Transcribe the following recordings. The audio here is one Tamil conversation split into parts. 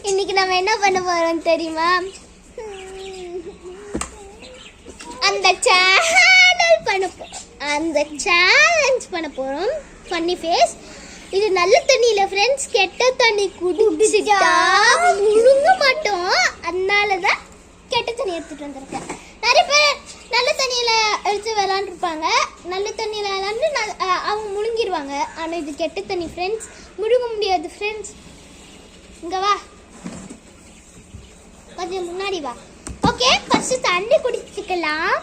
இன்னைக்கு நம்ம என்ன பண்ண போறோம் தெரியுமா? அந்த சேலஞ்ச் பண்ண போறோம். Funny face. இது நல்ல தண்ணியில ஃப்ரெண்ட்ஸ், கெட்ட தண்ணி குடிச்சிட்டா முழுங்க மாட்டோம். அதனாலதான் கெட்ட தண்ணி எடுத்துட்டு வந்திருக்கேன். நிறைய பேர் நல்ல தண்ணியில எடுத்து விளாண்டுருப்பாங்க. நல்ல தண்ணியில விளாண்டு அவங்க முழுங்கிடுவாங்க. ஆனா இது கெட்ட தண்ணி ஃப்ரெண்ட்ஸ், முழுங்க முடியாது ஃப்ரெண்ட்ஸ். இங்க வா, கொஞ்சம் முன்னாடி வா. ஓகே, ஃபர்ஸ்ட் தண்ணி குடிச்சுக்கலாம்.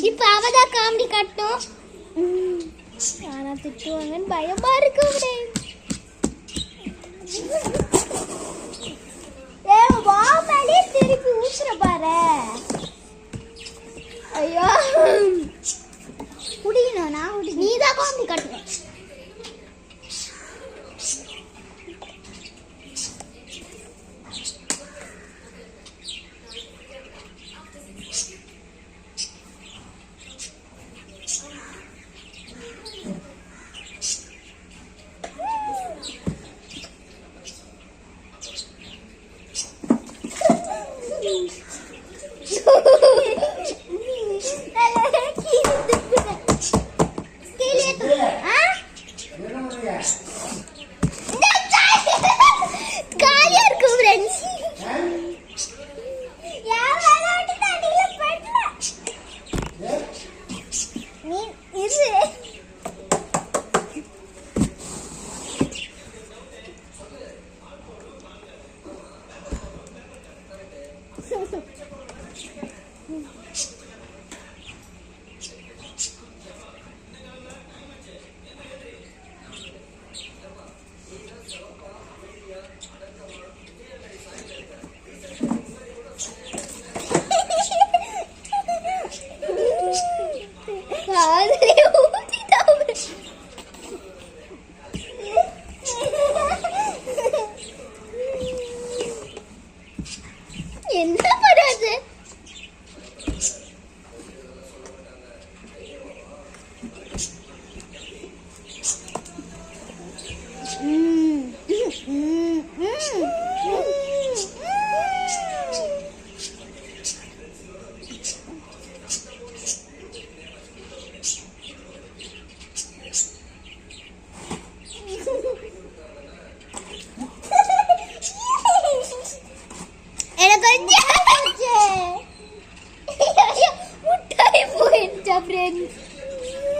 இப்ப அவதான் காமெடி காட்டும். ஆனா திட்டுவாங்கன்னு பயமா இருக்கு. திருப்பி ஊசுற பாரு. ஐயோ குடிக்கணும். நான் நீதான் காமெடி காட்டுவேன். என்ன பண்றது?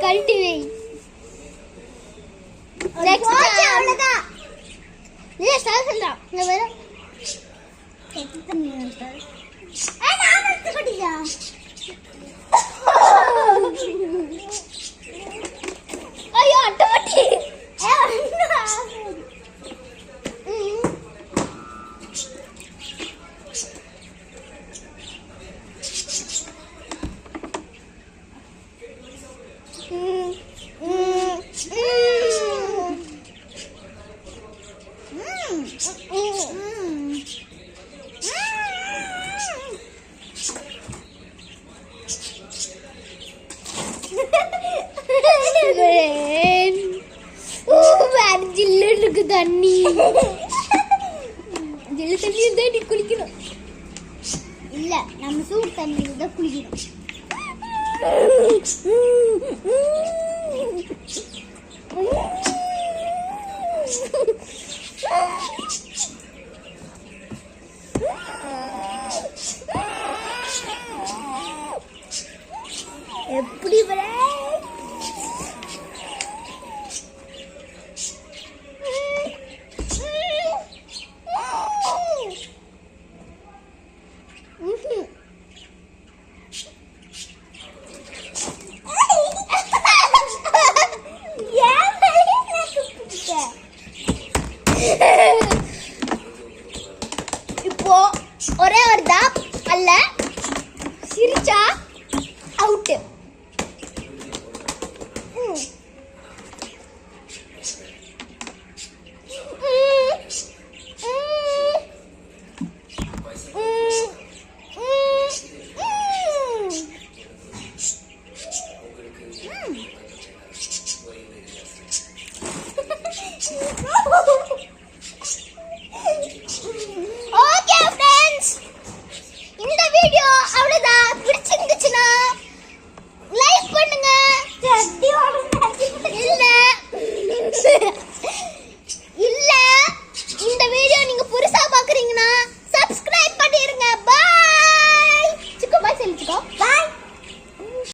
கல்டிவே அவ்வளோதான். இல்லை சார் சொல்கிறான். இந்த வேற நான் எடுத்து போட்டியா? ஐயோ அட்டை ஜில்லுக்கு தண்ணி ஜில்லு தண்ணி தான் நீ குளிக்கணும். இல்ல நம்ம சூடு தண்ணியில தான் குளிக்கணும். எப்படி இப்போ ஒரே ஒரு தான் அல்ல சிரிச்சா அவுட்டு